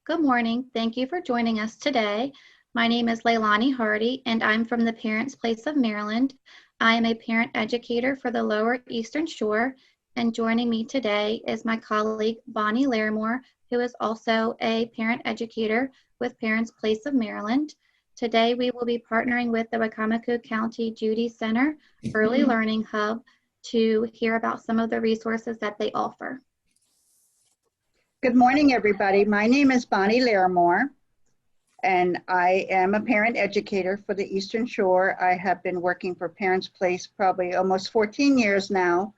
Good morning. Thank you for joining us today. My name is Leilani Hardy, and I'm from the Parents Place of Maryland. I am a parent educator for the Lower Eastern Shore, and joining me today is my colleague, Bonnie Larrimore, who is also a parent educator with Parents Place of Maryland. Today, we will be partnering with the Wicomico County Judy Center Early Learning Hub to hear about some of the resources that they offer. Good morning, everybody. My name is Bonnie Larrimore, and I am a parent educator for the Eastern Shore. I have been working for Parents Place probably almost 14 years now.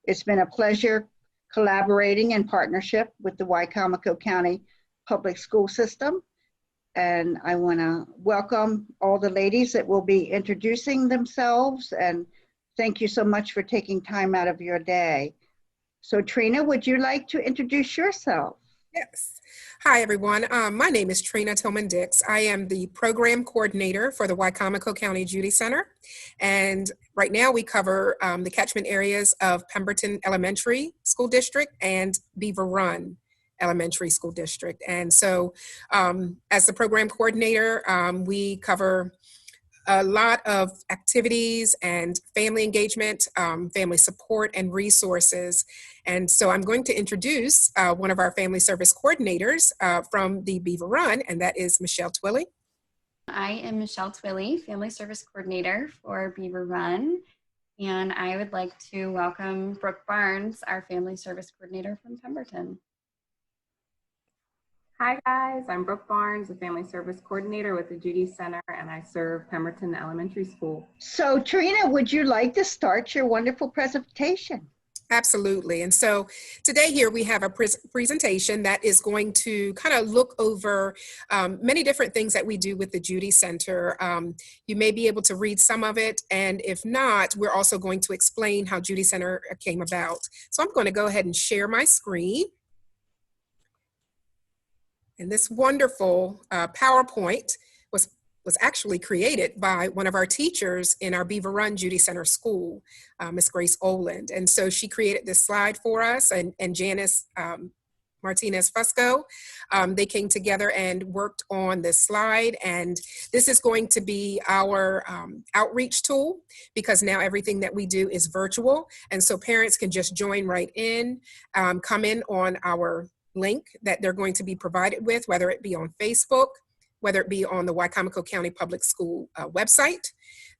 It's been a pleasure collaborating in partnership with the Wicomico County Public School System. And I want to welcome all the ladies that will be introducing themselves, and thank you so much for taking time out of your day. So Trina, would you like to introduce yourself? Yes. Hi, everyone. My name is Trina Tilghman-Dix. I am the program coordinator for the Wicomico County Judy Center. And right now we cover the catchment areas of Pemberton Elementary School District and Beaver Run Elementary School District. And so as the program coordinator, we cover a lot of activities and family engagement, family support and resources. And so I'm going to introduce one of our family service coordinators from the Beaver Run, and that is Michelle Twilley. I am Michelle Twilley, family service coordinator for Beaver Run. And I would like to welcome Brooke Barnes, our family service coordinator from Pemberton. Hi guys, I'm Brooke Barnes, a family service coordinator with the Judy Center, and I serve Pemberton Elementary School. So Trina, would you like to start your wonderful presentation? Absolutely. And so today here we have a presentation that is going to kind of look over many different things that we do with the Judy Center. You may be able to read some of it, and if not, we're also going to explain how Judy Center came about. So I'm going to go ahead and share my screen. And this wonderful PowerPoint was actually created by one of our teachers in our Beaver Run Judy Center School, Miss Grace Oland. And so she created this slide for us, and Janice Martinez Fusco, they came together and worked on this slide. And this is going to be our outreach tool, because now everything that we do is virtual. And so parents can just join right in, come in on our link that they're going to be provided with, whether it be on Facebook, whether it be on the Wicomico County Public School website.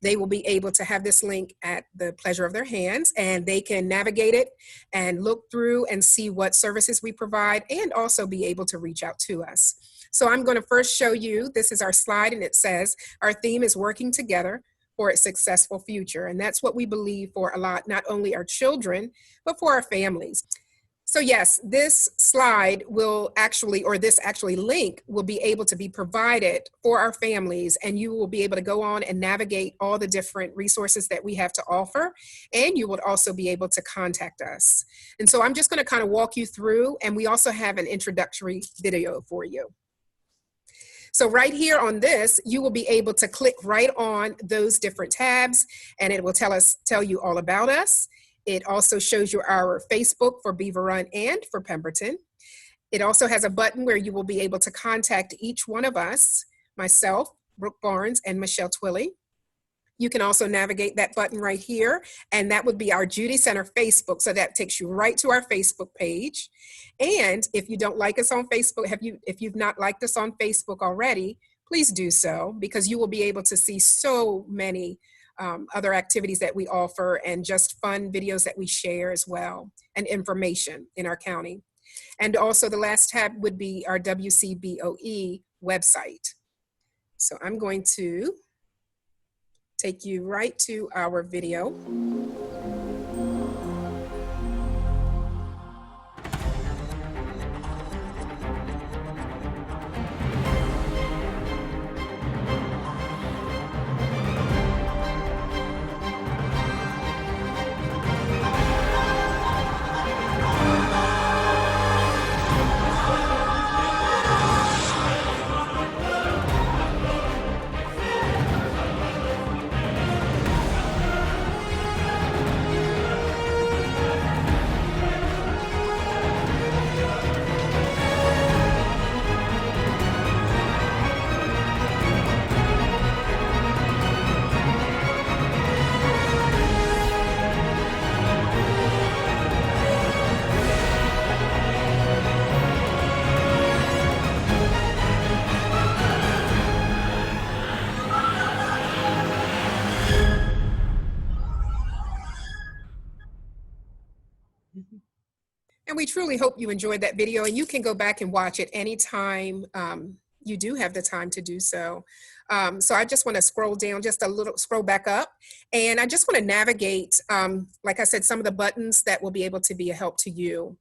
They will be able to have this link at the pleasure of their hands, and they can navigate it and look through and see what services we provide, and also be able to reach out to us. So I'm going to first show you, this is our slide, and it says, our theme is working together for a successful future. And that's what we believe for a lot, not only our children, but for our families. So yes, this slide will actually, or this actually link will be able to be provided for our families, and you will be able to go on and navigate all the different resources that we have to offer, and you would also be able to contact us. And so I'm just going to kind of walk you through, and we also have an introductory video for you. So right here on this, you will be able to click right on those different tabs, and it will tell you all about us. It also shows you our Facebook for Beaver Run and for Pemberton. It also has a button where you will be able to contact each one of us, myself, Brooke Barnes, and Michelle Twilley. You can also navigate that button right here, and that would be our Judy Center Facebook. So that takes you right to our Facebook page. And if you don't like us on Facebook, if you've not liked us on Facebook already, please do so, because you will be able to see so many other activities that we offer, and just fun videos that we share as well, and information in our county. And also the last tab would be our WCBOE website. So I'm going to take you right to our video. we truly hope you enjoyed that video, and you can go back and watch it anytime you do have the time to do so. So I just want to scroll down just a little, scroll back up, and I just want to navigate, like I said, some of the buttons that will be able to be a help to you.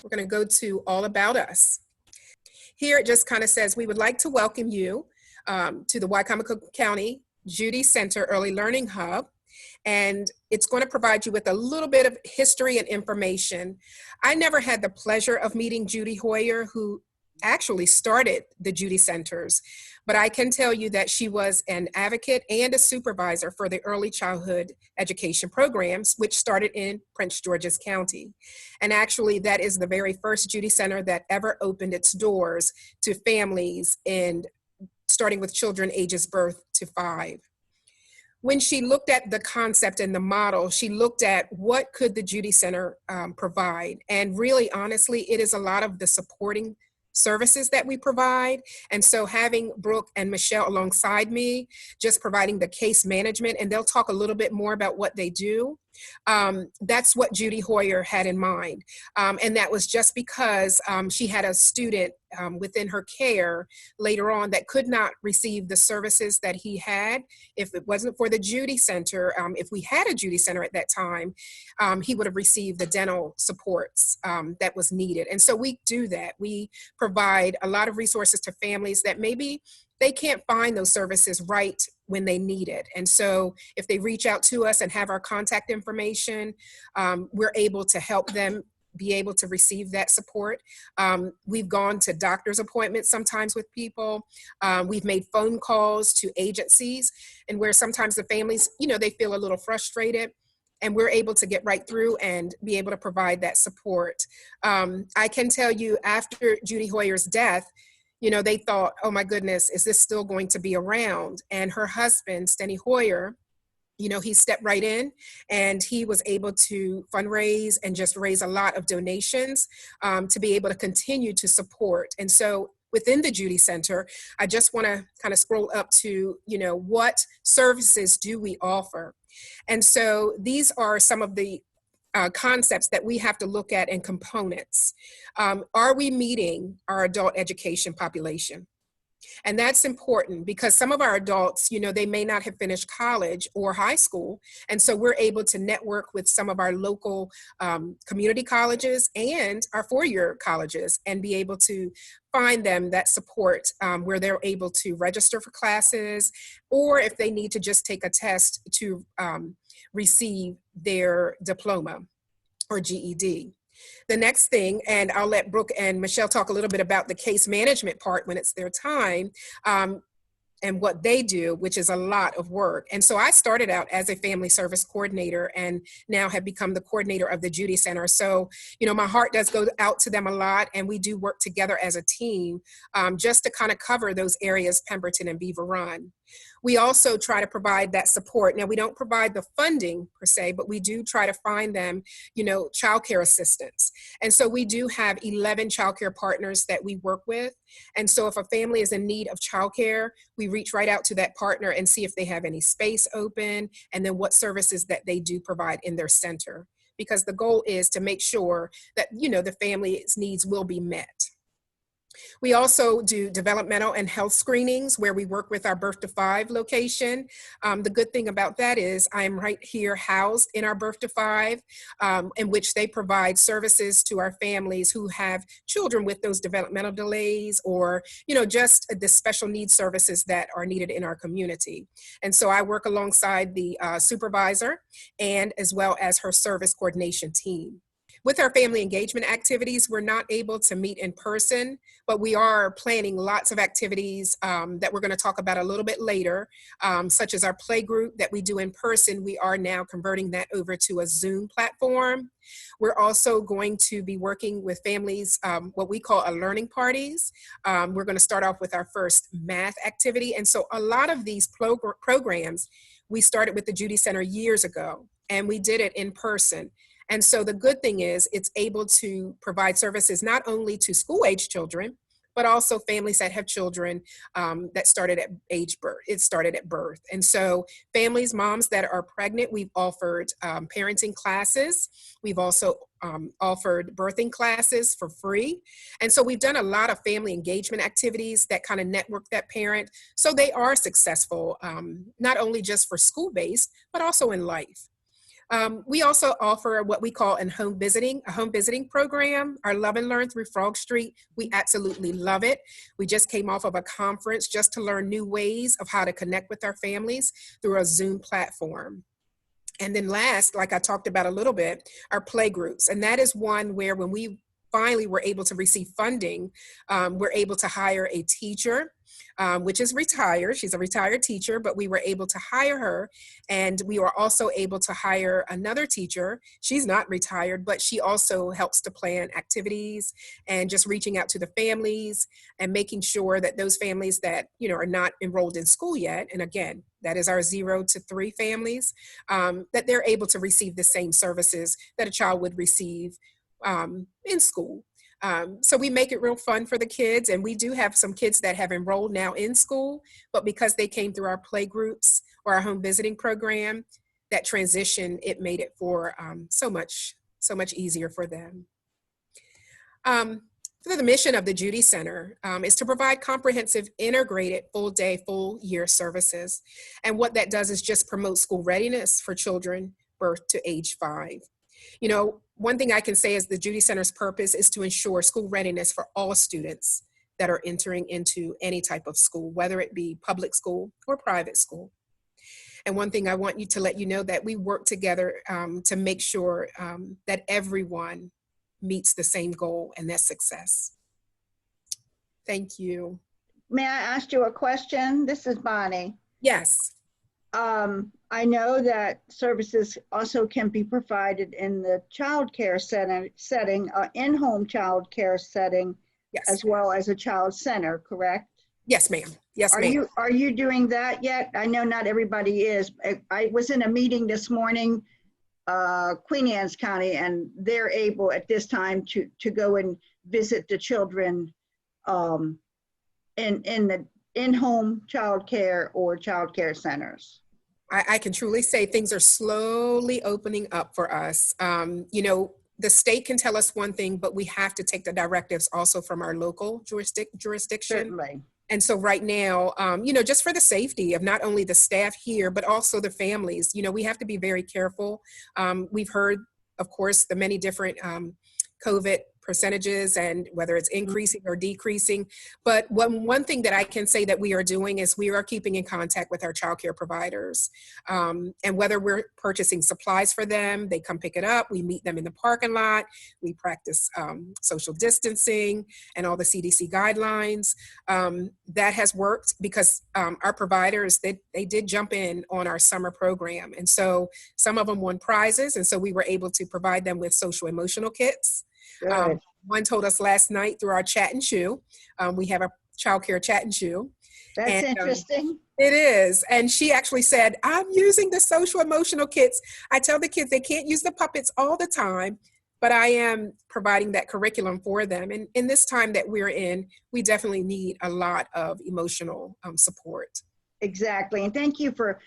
We're going to go to All About Us. Here it just kind of says, we would like to welcome you to the Wycomico County Judy Center Early Learning Hub. And it's going to provide you with a little bit of history and information. I never had the pleasure of meeting Judy Hoyer, who actually started the Judy Centers, but I can tell you that she was an advocate and a supervisor for the early childhood education programs, which started in Prince George's County. And actually, that is the very first Judy Center that ever opened its doors to families, and starting with children ages birth to 5. When she looked at the concept and the model, she looked at what could the Judy Center provide. And really, honestly, it is a lot of the supporting services that we provide. And so having Brooke and Michelle alongside me, just providing the case management, and they'll talk a little bit more about what they do. That's what Judy Hoyer had in mind. And that was just because she had a student within her care later on that could not receive the services that he had. If it wasn't for the Judy Center, if we had a Judy Center at that time, he would have received the dental supports that was needed. And so we do that. We provide a lot of resources to families that maybe they can't find those services right when they need it. And so if they reach out to us and have our contact information, we're able to help them be able to receive that support. We've gone to doctor's appointments sometimes with people. We've made phone calls to agencies, and where sometimes the families, they feel a little frustrated, and we're able to get right through and be able to provide that support. I can tell you, after Judy Hoyer's death, they thought, oh my goodness, is this still going to be around? And her husband, Steny Hoyer, he stepped right in, and he was able to fundraise and just raise a lot of donations to be able to continue to support. And so within the Judy Center, I just want to kind of scroll up to, what services do we offer? And so these are some of the concepts that we have to look at and components. Are we meeting our adult education population? And that's important because some of our adults, they may not have finished college or high school. And so we're able to network with some of our local community colleges and our four-year colleges and be able to find them that support where they're able to register for classes, or if they need to just take a test to receive their diploma or GED. The next thing, and I'll let Brooke and Michelle talk a little bit about the case management part when it's their time, and what they do, which is a lot of work. And so I started out as a family service coordinator and now have become the coordinator of the Judy Center. So, my heart does go out to them a lot, and we do work together as a team just to kind of cover those areas, Pemberton and Beaver Run. We also try to provide that support. Now, we don't provide the funding per se, but we do try to find them, childcare assistance. And so we do have 11 childcare partners that we work with. And so if a family is in need of childcare, we reach right out to that partner and see if they have any space open, and then what services that they do provide in their center. Because the goal is to make sure that, the family's needs will be met. We also do developmental and health screenings where we work with our Birth to 5 location. The good thing about that is I'm right here housed in our Birth to 5, in which they provide services to our families who have children with those developmental delays, or, just the special needs services that are needed in our community. And so I work alongside the supervisor and as well as her service coordination team. With our family engagement activities, we're not able to meet in person, but we are planning lots of activities that we're going to talk about a little bit later, such as our play group that we do in person. We are now converting that over to a Zoom platform. We're also going to be working with families, what we call a learning parties. We're going to start off with our first math activity. And so a lot of these programs, we started with the Judy Center years ago, and we did it in person. And so the good thing is it's able to provide services not only to school-age children, but also families that have children that started at birth. It started at birth. And so families, moms that are pregnant, we've offered parenting classes. We've also offered birthing classes for free. And so we've done a lot of family engagement activities that kind of network that parent so they are successful, not only just for school-based, but also in life. We also offer what we call a home visiting program, our Love and Learn through Frog Street. We absolutely love it. We just came off of a conference just to learn new ways of how to connect with our families through a Zoom platform. And then last, like I talked about a little bit, our play groups. And that is one where when we finally were able to receive funding, we're able to hire a teacher, which is retired. She's a retired teacher, but we were able to hire her. And we were also able to hire another teacher. She's not retired, but she also helps to plan activities and just reaching out to the families and making sure that those families that, are not enrolled in school yet, and again, that is our 0 to 3 families, that they're able to receive the same services that a child would receive in school. So we make it real fun for the kids, and we do have some kids that have enrolled now in school, but because they came through our play groups or our home visiting program, that transition, it made it for so much easier for them. The mission of the Judy Center is to provide comprehensive, integrated, full-day, full-year services. And what that does is just promote school readiness for children birth to age 5. One thing I can say is the Judy Center's purpose is to ensure school readiness for all students that are entering into any type of school, whether it be public school or private school. And one thing I want you to let you know that we work together to make sure that everyone meets the same goal, and that's success. Thank you. May I ask you a question? This is Bonnie. Yes. I know that services also can be provided in the child care setting, in-home child care setting, Yes. as well as a child center, correct? Yes, ma'am. Yes, ma'am. Are you doing that yet? I know not everybody is. I was in a meeting this morning, Queen Anne's County, and they're able at this time to go and visit the children in the in-home child care or child care centers. I can truly say things are slowly opening up for us. The state can tell us one thing, but we have to take the directives also from our local jurisdiction. Certainly. And so right now, just for the safety of not only the staff here, but also the families, we have to be very careful. We've heard, of course, the many different COVID percentages and whether it's increasing or decreasing. But one thing that I can say that we are doing is we are keeping in contact with our child care providers. And whether we're purchasing supplies for them, they come pick it up, we meet them in the parking lot, we practice social distancing and all the CDC guidelines. That has worked because our providers, they did jump in on our summer program. And so some of them won prizes. And so we were able to provide them with social emotional kits. One told us last night through our chat and chew. We have a child care chat and chew. That's interesting. It is. And she actually said, I'm using the social emotional kits. I tell the kids they can't use the puppets all the time, but I am providing that curriculum for them. And in this time that we're in, we definitely need a lot of emotional support. Exactly. And thank you for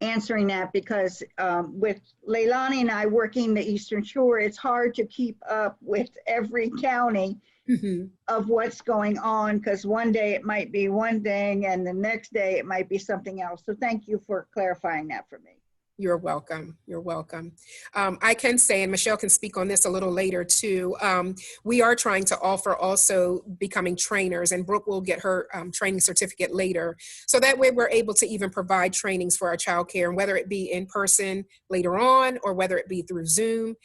answering that, because with Leilani and I working the Eastern Shore, it's hard to keep up with every county of what's going on, because one day it might be one thing and the next day it might be something else. So thank you for clarifying that for me. You're welcome. You're welcome. I can say, and Michelle can speak on this a little later too, we are trying to offer also becoming trainers, and Brooke will get her training certificate later. So that way we're able to even provide trainings for our child care, and whether it be in person later on or whether it be through Zoom.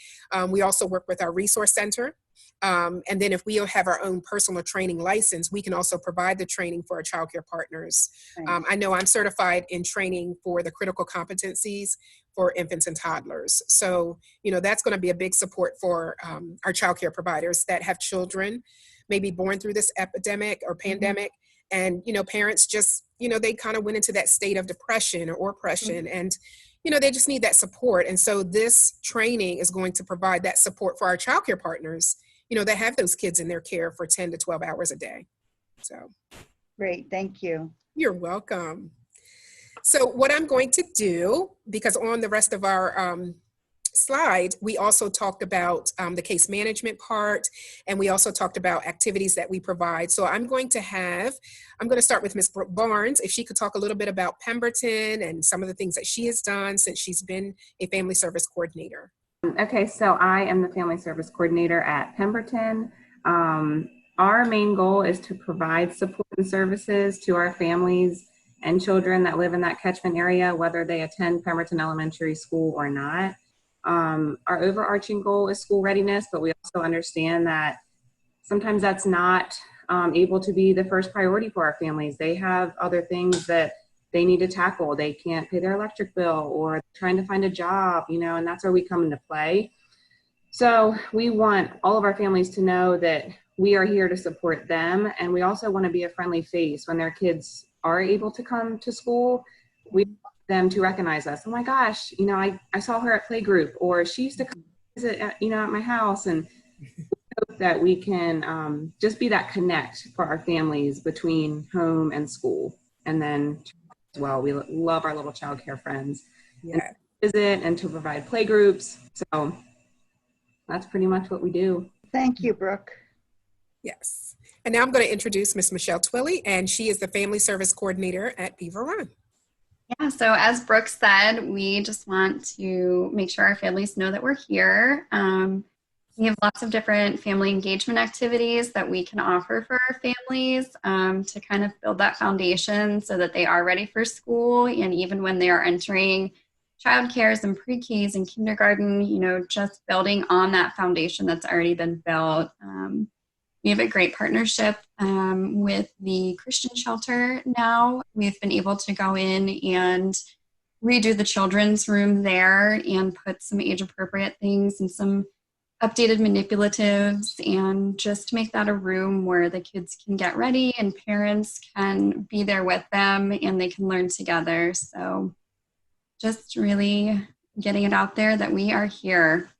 We also work with our resource center. And then if we have our own personal training license, we can also provide the training for our child care partners. I know I'm certified in training for the critical competencies for infants and toddlers. So, that's going to be a big support for our child care providers that have children maybe born through this epidemic or pandemic. And, parents just, they kind of went into that state of depression or oppression, and they just need that support. And so this training is going to provide that support for our child care partners, that have those kids in their care for 10 to 12 hours a day. So. Great, thank you. You're welcome. So what I'm going to do, because on the rest of our slide, we also talked about the case management part, and we also talked about activities that we provide. So I'm going to start with Ms. Brooke Barnes, if she could talk a little bit about Pemberton and some of the things that she has done since she's been a family service coordinator. Okay, so I am the family service coordinator at Pemberton. Our main goal is to provide support and services to our families and children that live in that catchment area, whether they attend Pemberton Elementary School or not. Our overarching goal is school readiness, but we also understand that sometimes that's not able to be the first priority for our families. They have other things that they need to tackle. They can't pay their electric bill, or trying to find a job, and that's where we come into play. So we want all of our families to know that we are here to support them. And we also want to be a friendly face when their kids are able to come to school. We want them to recognize us. Oh my gosh, I saw her at playgroup, or she used to come visit at my house. And hope that we can just be that connect for our families between home and school. And then as well, we love our little child care friends. Yeah. And visit and to provide play groups. So that's pretty much what we do. Thank you, Brooke. Yes. And now I'm going to introduce Ms. Michelle Twilley, and she is the family service coordinator at Beaver Run. Yeah, so as Brooke said, we just want to make sure our families know that we're here. We have lots of different family engagement activities that we can offer for our families to kind of build that foundation so that they are ready for school. And even when they are entering childcares and pre-Ks and kindergarten, just building on that foundation that's already been built. We have a great partnership with the Christian shelter now. We've been able to go in and redo the children's room there and put some age-appropriate things and some updated manipulatives, and just make that a room where the kids can get ready and parents can be there with them and they can learn together. So just really getting it out there that we are here.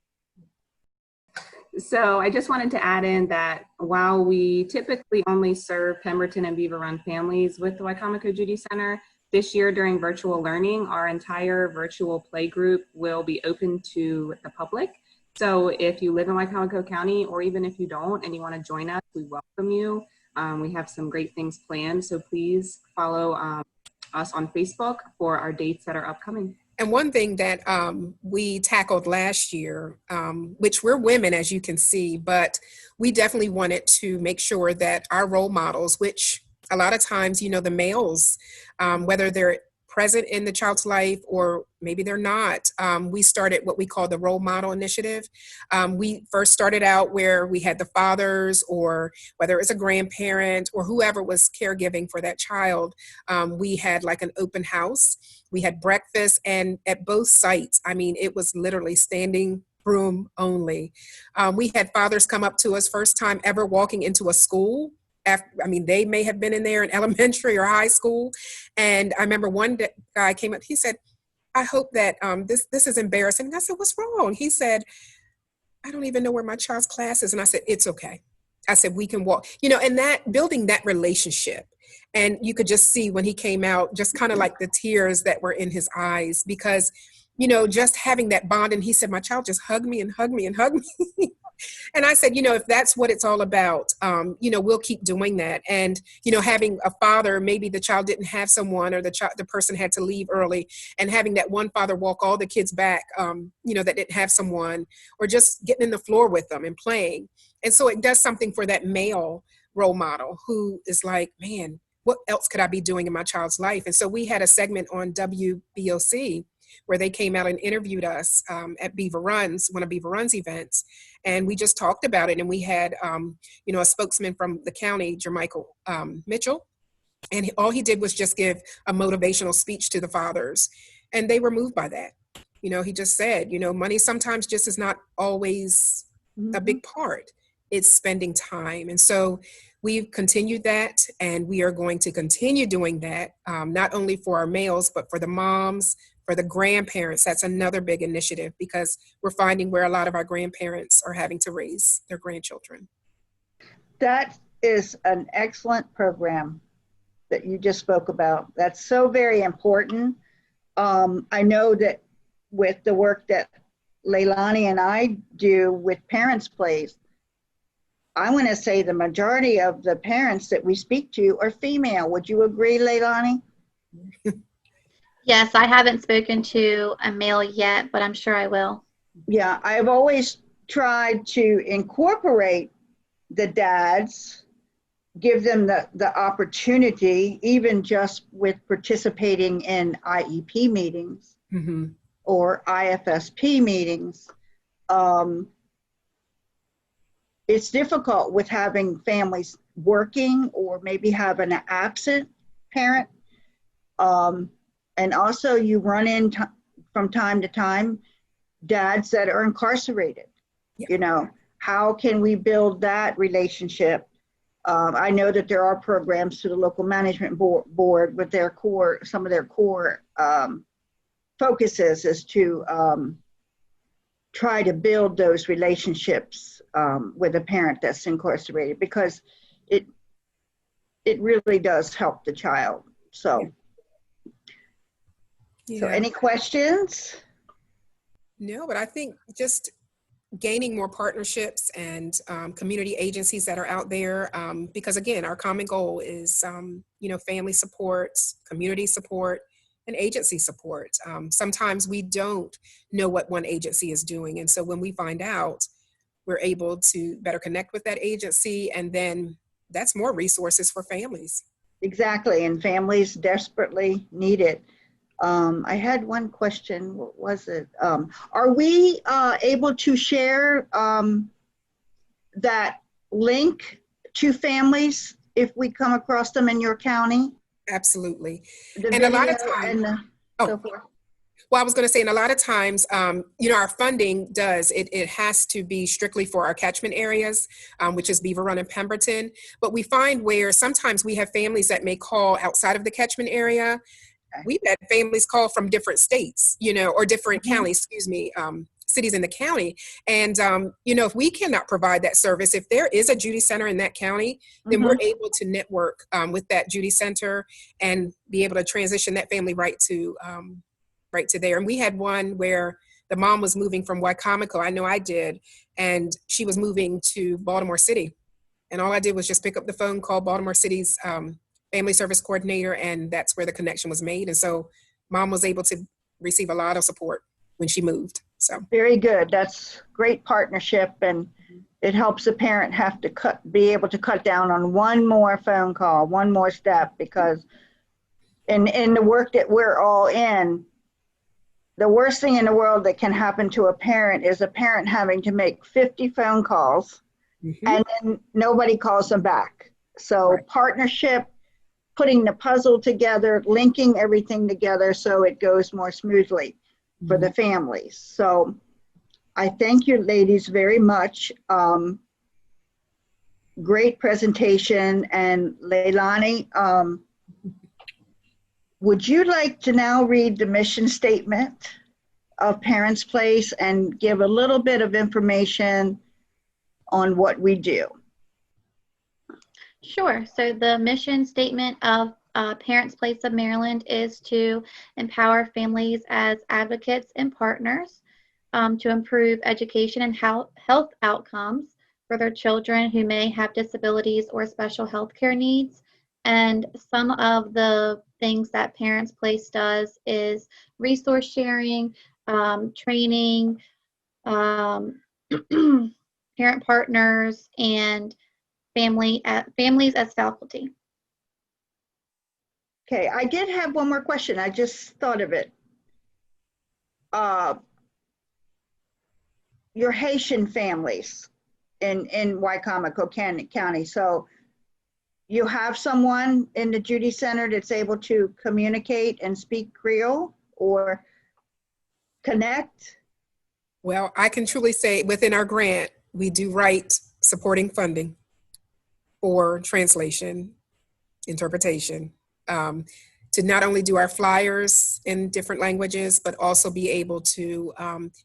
So I just wanted to add in that while we typically only serve Pemberton and Beaver Run families with the Wicomico Judy Center, this year during virtual learning, our entire virtual play group will be open to the public. So if you live in Wicomico County, or even if you don't and you want to join us, we welcome you. We have some great things planned, so please follow us on Facebook for our dates that are upcoming. And one thing that we tackled last year, which we're women, as you can see, but we definitely wanted to make sure that our role models, which a lot of times, the males, whether they're present in the child's life or maybe they're not, we started what we call the role model initiative. We first started out where we had the fathers, or whether it was a grandparent or whoever was caregiving for that child. We had like an open house. We had breakfast, and at both sites, it was literally standing room only. We had fathers come up to us, first time ever walking into a school. They may have been in there in elementary or high school. And I remember one guy came up, he said, I hope that this is embarrassing. And I said, what's wrong? He said, I don't even know where my child's class is. And I said, it's okay. I said, we can walk, and that building that relationship. And you could just see when he came out, just kind of like the tears that were in his eyes, because, just having that bond. And he said, my child just hugged me and hugged me and hugged me. And I said, if that's what it's all about, we'll keep doing that. And, having a father, maybe the child didn't have someone, or the person had to leave early, and having that one father walk all the kids back, that didn't have someone, or just getting in the floor with them and playing. And so it does something for that male role model who is like, man, what else could I be doing in my child's life? And so we had a segment on WBOC where they came out and interviewed us at Beaver Run's, one of Beaver Run's events. And we just talked about it. And we had, a spokesman from the county, Jermichael Mitchell. And all he did was just give a motivational speech to the fathers. And they were moved by that. He just said, money sometimes just is not always a big part. It's spending time. And so we've continued that, and we are going to continue doing that, not only for our males, but for the moms, for the grandparents. That's another big initiative, because we're finding where a lot of our grandparents are having to raise their grandchildren. That is an excellent program that you just spoke about. That's so very important. I know that with the work that Leilani and I do with Parents Place, I want to say the majority of the parents that we speak to are female. Would you agree, Leilani? Yes, I haven't spoken to a male yet, but I'm sure I will. Yeah, I've always tried to incorporate the dads, give them the opportunity, even just with participating in IEP meetings or IFSP meetings. It's difficult with having families working or maybe have an absent parent. And also you run in from time to time dads that are incarcerated. You know, how can we build that relationship? I know that there are programs through the local management board with their core, some of their core focuses is to try to build those relationships with a parent that's incarcerated, because it really does help the child. So, so any questions? No, but I think just gaining more partnerships and community agencies that are out there, because again, our common goal is, you know, family support, community support, and agency support. Sometimes we don't know what one agency is doing. And so when we find out, we're able to better connect with that agency, and then that's more resources for families. Exactly, and families desperately need it. I had one question. What was it? Are we able to share that link to families if we come across them in your county? Absolutely. The And a lot video of times, and so forth. Well, I was going to say, and a lot of times, you know, our funding it has to be strictly for our catchment areas, which is Beaver Run and Pemberton. But we find where sometimes we have families that may call outside of the catchment area. We've had families call from different states, you know, or different counties, cities in the county. And, you know, if we cannot provide that service, if there is a Judy Center in that county, then we're able to network with that Judy Center and be able to transition that family right to there. And we had one where the mom was moving from Wycomico, I know I did, and she was moving to Baltimore City. And all I did was just pick up the phone, call Baltimore City's family service coordinator, and that's where the connection was made. And so mom was able to receive a lot of support when she moved. So very good. That's great partnership, and it helps the parent have to be able to cut down on one more phone call, one more step, because in the work that we're all in, the worst thing in the world that can happen to a parent is a parent having to make 50 phone calls and then nobody calls them back. So partnership, putting the puzzle together, linking everything together so it goes more smoothly for the families. So I thank you ladies very much. Great presentation. And Leilani, would you like to now read the mission statement of Parents Place and give a little bit of information on what we do? Sure. So the mission statement of Parents Place of Maryland is to empower families as advocates and partners to improve education and health outcomes for their children who may have disabilities or special health care needs. And some of the things that Parents Place does is resource sharing, training, parent partners, and families as faculty. Okay, I did have one more question. I just thought of it. Your Haitian families in Wycomico County. So you have someone in the Judy Center that's able to communicate and speak Creole or connect? well, I can truly say within our grant, we do write supporting funding for translation, interpretation, to not only do our flyers in different languages, but also be able to,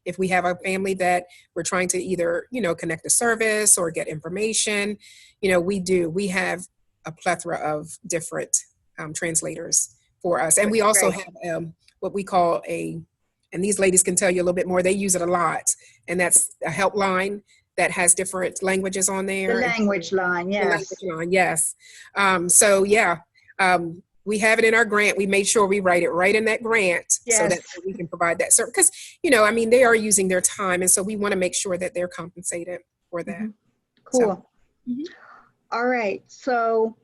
if we have a family that we're trying to either, you know, connect a service or get information, you know, we have a plethora of different translators for us. And we also have what we call an and these ladies can tell you a little bit more. They use it a lot, and that's a helpline that has different languages on there. The language line, The yes. language line, yes. So yeah, we have it in our grant. We made sure we write it right in that grant so that Yes. we can provide that service. Because, you know, I mean, they are using their time, and so we want to make sure that they're compensated for that. Mhm. Cool. Mhm. All right, so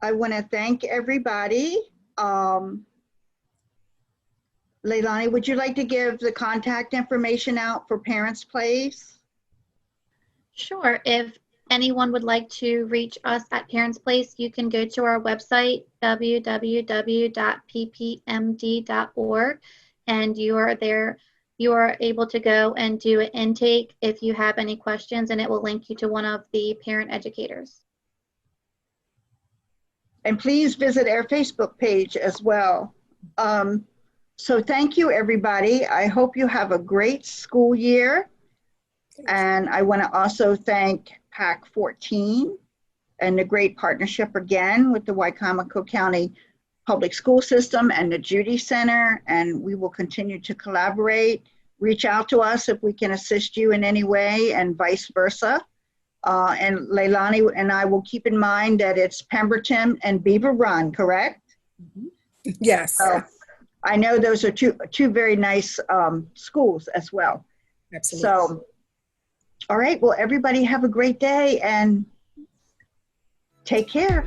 I want to thank everybody. Leilani, would you like to give the contact information out for Parents Place? Sure. If anyone would like to reach us at Parents Place, you can go to our website, www.ppmd.org, and you are there. You are able to go and do an intake if you have any questions, and it will link you to one of the parent educators. And please visit our Facebook page as well. So thank you, everybody. I hope you have a great school year. And I want to also thank PAC 14 and the great partnership again with the Wicomico County Public School System and the Judy Center. And we will continue to collaborate. Reach out to us if we can assist you in any way, and vice versa. And Leilani and I will keep in mind that it's Pemberton and Beaver Run, correct? Yes, So I know those are two very nice schools as well. absolutely. So, all right, well, everybody have a great day and take care.